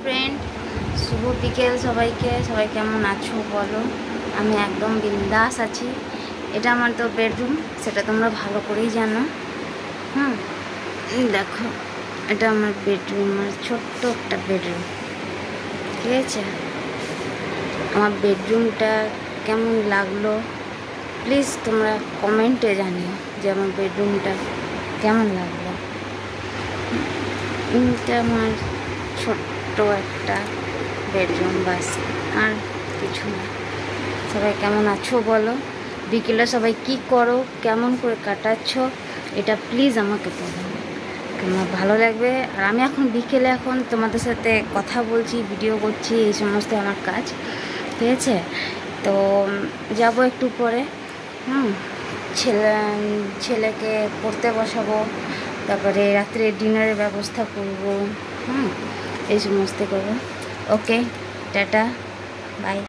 Friend, শুভ বিকেল সবাইকে। সবাই কেমন আছো বলো? আমি একদম বিন্দাস আছি। এটা আমার তো বেডরুম, সেটা তোমরা ভালো করেই জানো। দেখো, এটা আমার বেডরুম, আমার ছোট্ট একটা বেডরুম। ঠিক আছে, আমার বেডরুমটা কেমন লাগলো প্লিজ তোমরা কমেন্টে জানিও যে আমার বেডরুমটা কেমন লাগলো। এটা আমার ছোট্ট একটা বেডরুম, বাস, আর কিছু না। সবাই কেমন আছো বলো? বিকেলে সবাই কি করো, কেমন করে কাটাচ্ছ, এটা প্লিজ আমাকে বলো। আমার ভালো লাগবে। আর আমি এখন বিকেলে এখন তোমাদের সাথে কথা বলছি, ভিডিও করছি, এই সমস্ত আমার কাজ। ঠিক আছে, তো যাব একটু পরে। ছেলেকে পড়তে বসাবো, তারপরে রাত্রে ডিনারের ব্যবস্থা করব। এই সমস্ত করবো। ওকে, টাটা, বাই।